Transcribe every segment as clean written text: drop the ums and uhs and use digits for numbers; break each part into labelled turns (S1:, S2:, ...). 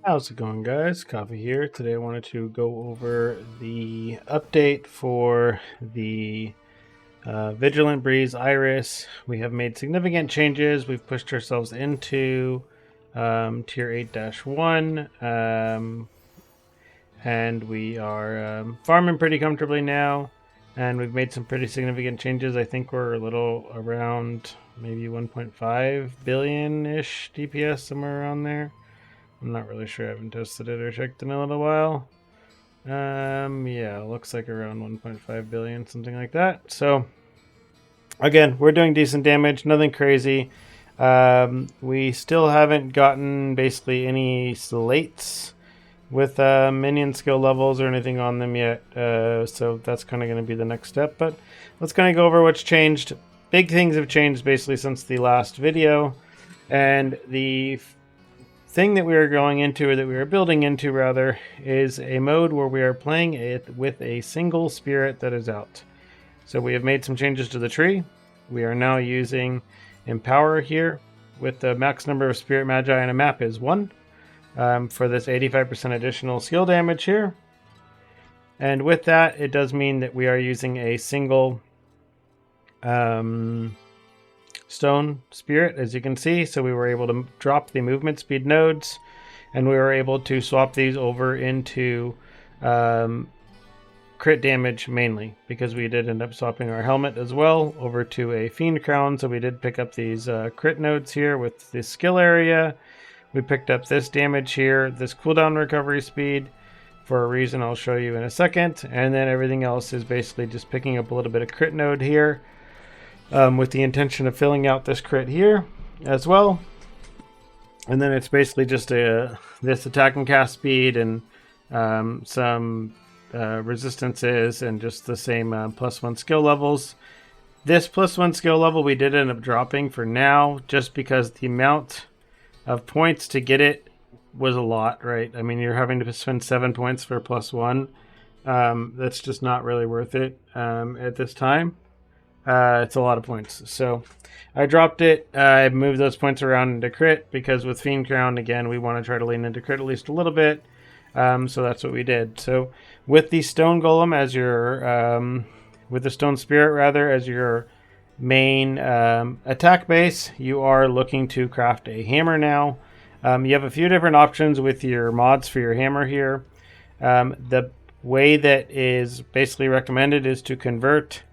S1: How's it going, guys? Coffee here. Today I wanted to go over the update for the Vigilant Breeze Iris. We have made significant changes. We've pushed ourselves into Tier 8-1, and we are farming pretty comfortably now. And we've made some pretty significant changes. I think we're a little around maybe 1.5 billion-ish DPS, somewhere around there. I'm not really sure. I haven't tested it or checked in a little while. Yeah, looks like around 1.5 billion, something like that. So, again, we're doing decent damage, nothing crazy. We still haven't gotten basically any slates with minion skill levels or anything on them yet. So that's kind of going to be the next step. But let's kind of go over what's changed. Big things have changed basically since the last video. And the thing that we are going into, or that we are building into rather, is a mode where we are playing it with a single spirit that is out. So we have made some changes to the tree. We are now using Empower here with the max number of Spirit Magi in a map is 1 for this 85% additional skill damage here. And with that, it does mean that we are using a single stone spirit, as you can see. So we were able to drop the movement speed nodes, and we were able to swap these over into crit damage mainly, because we did end up swapping our helmet as well over to a fiend crown. So we did pick up these crit nodes here with the skill area. We picked up this damage here, this cooldown recovery speed, for a reason I'll show you in a second. And then everything else is basically just picking up a little bit of crit node here, with the intention of filling out this crit here as well. And then it's basically just this attack and cast speed and some resistances and just the same +1 skill levels. This +1 skill level we did end up dropping for now, just because the amount of points to get it was a lot, right? I mean, you're having to spend 7 points for +1. That's just not really worth it at this time. It's a lot of points. So I dropped it. I moved those points around into crit, because with Fiend Crown, again, we want to try to lean into crit at least a little bit. So that's what we did. So with the Stone Golem as your, with the Stone Spirit rather, as your main attack base, you are looking to craft a hammer now. You have a few different options with your mods for your hammer here. The way that is basically recommended is to convert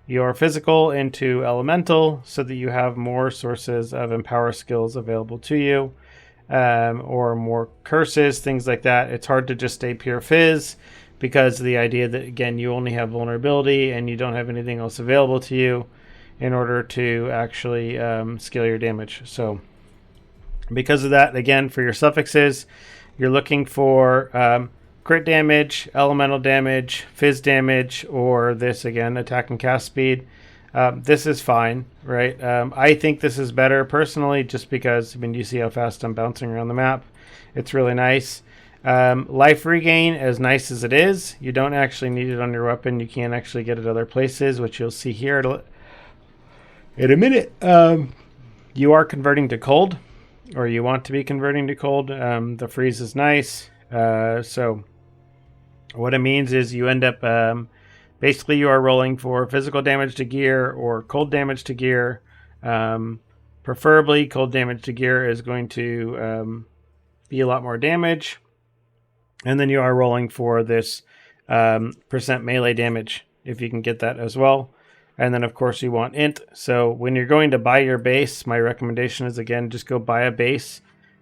S1: your physical into elemental, so that you have more sources of empower skills available to you, or more curses, things like that. It's hard to just stay pure phys, because of the idea that, again, you only have vulnerability and you don't have anything else available to you in order to actually scale your damage. So because of that, again, for your suffixes, you're looking for crit damage, elemental damage, phys damage, or this, again, attack and cast speed. This is fine, right? I think this is better personally, just because, I mean, you see how fast I'm bouncing around the map. It's really nice. Life regain, as nice as it is, you don't actually need it on your weapon. You can actually get it other places, which you'll see here in a minute. You are converting to cold, or you want to be converting to cold. The freeze is nice. So what it means is you end up, basically you are rolling for physical damage to gear or cold damage to gear. Preferably cold damage to gear is going to be a lot more damage. And then you are rolling for this percent melee damage, if you can get that as well. And then, of course, you want int. So when you're going to buy your base, my recommendation is, again, just go buy a base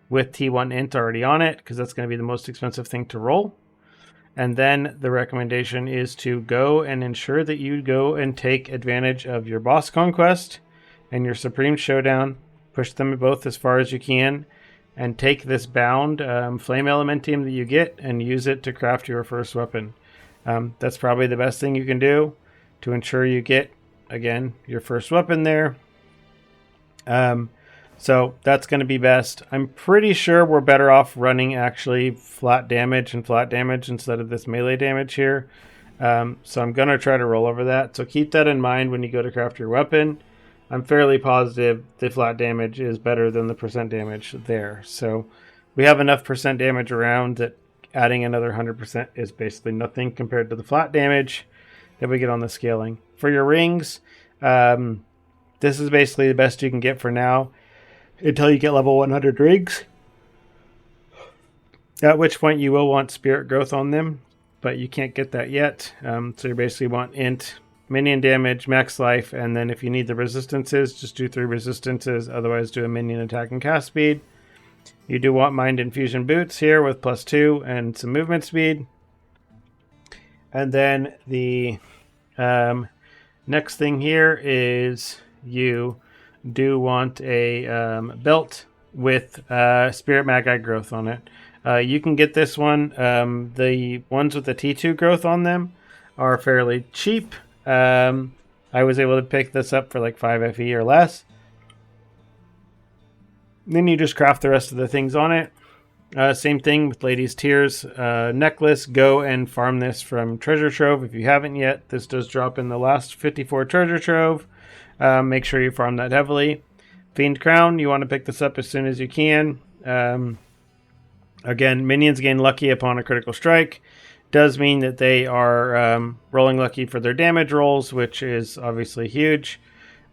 S1: with T1 int already on it, because that's going to be the most expensive thing to roll. And then the recommendation is to go and ensure that you go and take advantage of your boss conquest and your supreme showdown. Push them both as far as you can, and take this bound flame elementium that you get and use it to craft your first weapon. That's probably the best thing you can do to ensure you get, again, your first weapon there. So that's going to be best. I'm pretty sure we're better off running actually flat damage instead of this melee damage here. So I'm going to try to roll over that. So keep that in mind when you go to craft your weapon. I'm fairly positive the flat damage is better than the percent damage there. So we have enough percent damage around that adding another 100% is basically nothing compared to the flat damage that we get on the scaling. For your rings, this is basically the best you can get for now until you get level 100 rings, at which point you will want spirit growth on them, but you can't get that yet. So you basically want int, minion damage, max life, and then if you need the resistances, just do 3 resistances, otherwise do a minion attack and cast speed. You do want Mind Infusion boots here with +2 and some movement speed. And then the next thing here is you do want a belt with Spirit Magi growth on it. You can get this one. The ones with the T2 growth on them are fairly cheap. I was able to pick this up for like 5 FE or less. Then you just craft the rest of the things on it. Same thing with Ladies' Tears necklace. Go and farm this from Treasure Trove if you haven't yet. This does drop in the last 54 Treasure Trove. Make sure you farm that heavily. Fiend Crown, you want to pick this up as soon as you can. Again, minions gain lucky upon a critical strike. Does mean that they are rolling lucky for their damage rolls, which is obviously huge.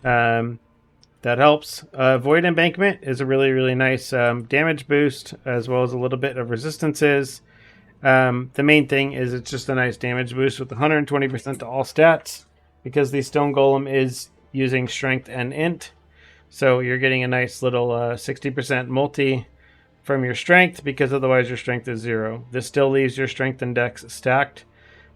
S1: That helps. Void Embankment is a really, really nice damage boost, as well as a little bit of resistances. The main thing is it's just a nice damage boost with 120% to all stats, because the Stone Golem is using Strength and Int. So you're getting a nice little 60% multi from your Strength, because otherwise your Strength is 0. This still leaves your Strength and Dex stacked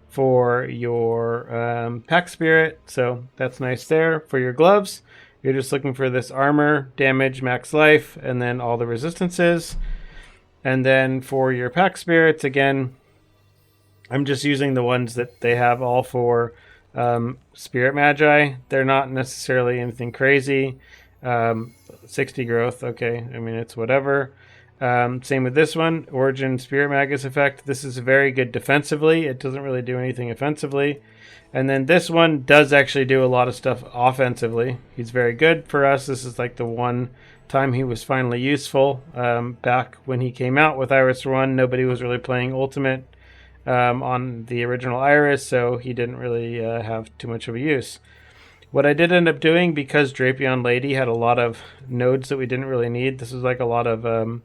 S1: for your Pack Spirit, so that's nice there. For your gloves, you're just looking for this armor, damage, max life, and then all the resistances. And then for your Pack Spirits, again, I'm just using the ones that they have all for Spirit Magi. They're not necessarily anything crazy. 60 growth, okay, I mean, it's whatever. Same with this one, Origin Spirit Magus effect. This is very good defensively. It doesn't really do anything offensively. And then this one does actually do a lot of stuff offensively. He's very good for us. This is like the one time he was finally useful. Back when he came out with Iris 1, nobody was really playing Ultimate on the original Iris, so he didn't really have too much of a use. What I did end up doing, because Drapion Lady had a lot of nodes that we didn't really need, this is like a lot of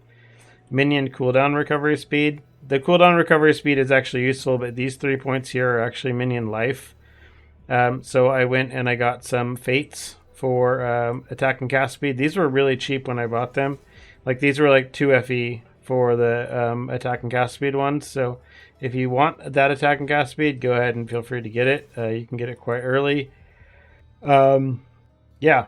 S1: minion cooldown recovery speed. The cooldown recovery speed is actually useful, but these 3 points here are actually minion life. So I went and I got some Fates for attack and cast speed. These were really cheap when I bought them. Like, these were like 2 FE for the attack and cast speed ones. So if you want that attack and cast speed, go ahead and feel free to get it. You can get it quite early. Yeah.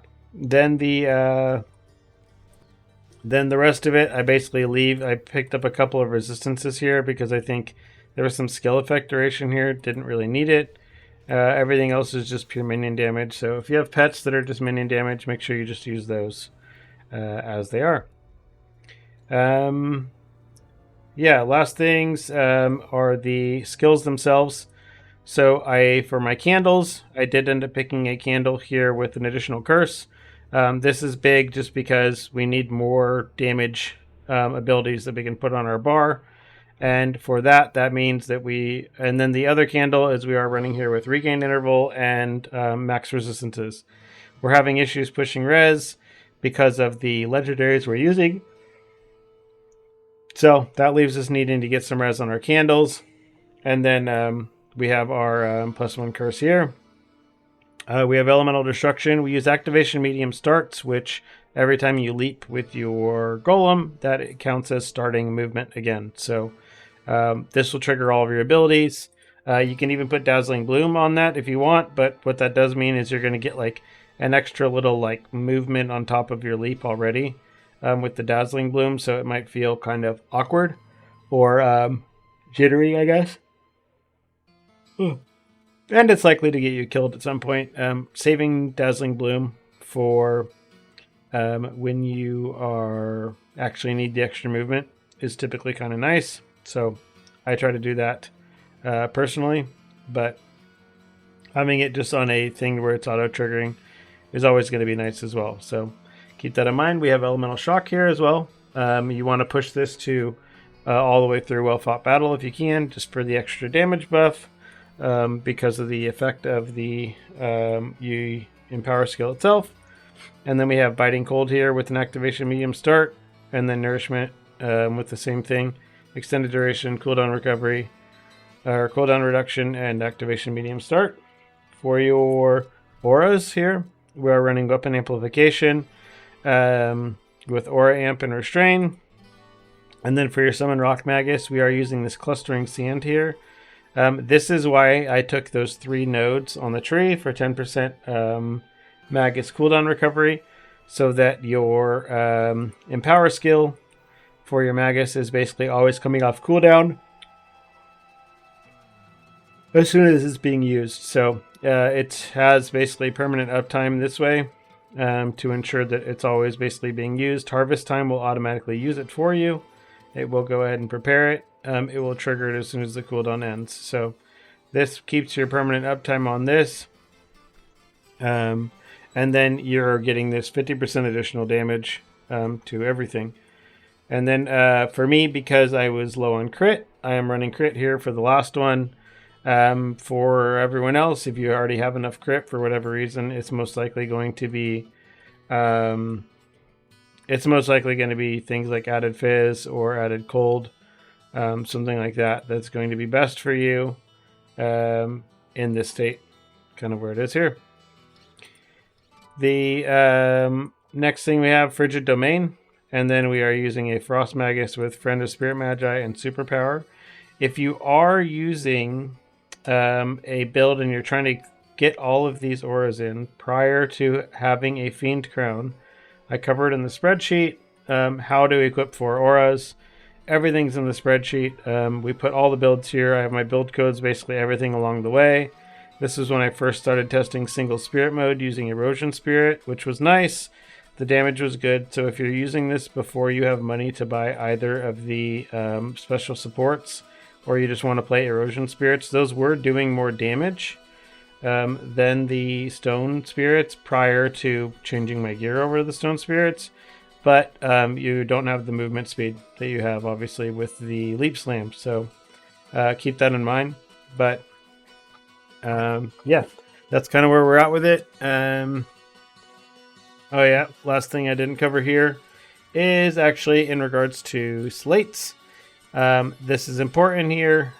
S1: Then the rest of it, I basically leave. I picked up a couple of resistances here because I think there was some skill effect duration here. Didn't really need it. Everything else is just pure minion damage. So if you have pets that are just minion damage, make sure you just use those as they are. Yeah, last things are the skills themselves. So for my candles, I did end up picking a candle here with an additional curse. This is big just because we need more damage abilities that we can put on our bar. And for that means that and then the other candle is we are running here with regain interval and max resistances. We're having issues pushing res because of the legendaries we're using. So that leaves us needing to get some res on our candles. And then we have our +1 curse here. We have elemental destruction. We use activation medium starts, which every time you leap with your golem, that it counts as starting movement again. So this will trigger all of your abilities. You can even put Dazzling Bloom on that if you want, but what that does mean is you're going to get like an extra little like movement on top of your leap already with the Dazzling Bloom, so it might feel kind of awkward or jittery, I guess. And it's likely to get you killed at some point. Saving Dazzling Bloom for when you are actually need the extra movement is typically kind of nice. So I try to do that personally, but having it just on a thing where it's auto-triggering is always going to be nice as well. So keep that in mind. We have Elemental Shock here as well. You want to push this to all the way through Well Fought Battle if you can, just for the extra damage buff, because of the effect of the you Empower skill itself. And then we have Biting Cold here with an activation medium start, and then Nourishment with the same thing. Extended duration, cooldown recovery, or cooldown reduction, and activation medium start. For your auras here, we are running Weapon Amplification with Aura Amp and Restrain. And then for your Summon Rock Magus, we are using this Clustering Sand here. This is why I took those 3 nodes on the tree for 10% Magus cooldown recovery, so that your Empower skill for your Magus is basically always coming off cooldown as soon as it's being used. So it has basically permanent uptime this way to ensure that it's always basically being used. Harvest Time will automatically use it for you. It will go ahead and prepare it. It will trigger it as soon as the cooldown ends. So this keeps your permanent uptime on this. And then you're getting this 50% additional damage to everything. And then for me, because I was low on crit, I am running crit here for the last one. For everyone else, if you already have enough crit for whatever reason, it's most likely going to be things like added fizz or added cold, something like that. That's going to be best for you in this state, kind of where it is here. The next thing we have Frigid Domain, and then we are using a Frost Magus with Friend of Spirit Magi and Superpower. If you are using a build and you're trying to get all of these auras in prior to having a Fiend Crown, I covered in the spreadsheet how to equip 4 auras. Everything's in the spreadsheet. We put all the builds here. I have my build codes, basically everything along the way. This is when I first started testing single spirit mode using Erosion Spirit, which was nice. The damage was good. So if you're using this before you have money to buy either of the special supports, or you just want to play Erosion Spirits, those were doing more damage than the Stone Spirits prior to changing my gear over to the Stone Spirits. But you don't have the movement speed that you have, obviously, with the Leap Slam. So keep that in mind. But yeah, that's kind of where we're at with it. Oh yeah, last thing I didn't cover here is actually in regards to slates. This is important here.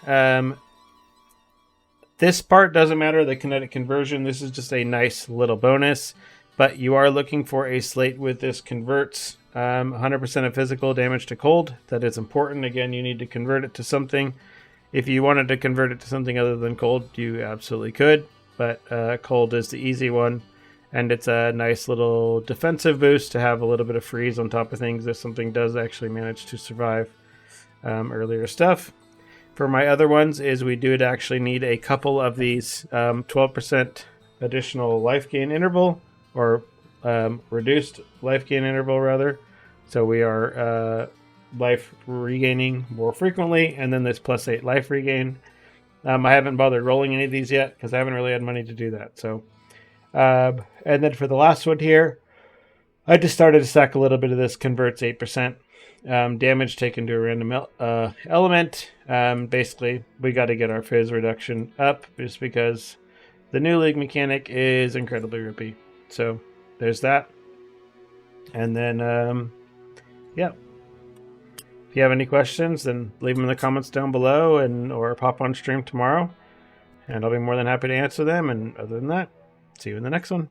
S1: This part doesn't matter, the kinetic conversion. This is just a nice little bonus. But you are looking for a slate with this converts 100% of physical damage to cold. That is important. Again, you need to convert it to something. If you wanted to convert it to something other than cold, you absolutely could. But cold is the easy one. And it's a nice little defensive boost to have a little bit of freeze on top of things if something does actually manage to survive earlier stuff. For my other ones is we do actually need a couple of these 12% additional life gain interval, or reduced life gain interval rather. So we are life regaining more frequently, and then this +8 life regain. I haven't bothered rolling any of these yet because I haven't really had money to do that. So, and then for the last one here, I just started to stack a little bit of this converts 8% damage taken to a random element. Basically, we got to get our phase reduction up just because the new league mechanic is incredibly rippy. So there's that. And then, yeah. If you have any questions, then leave them in the comments down below, or pop on stream tomorrow, and I'll be more than happy to answer them. And other than that, see you in the next one.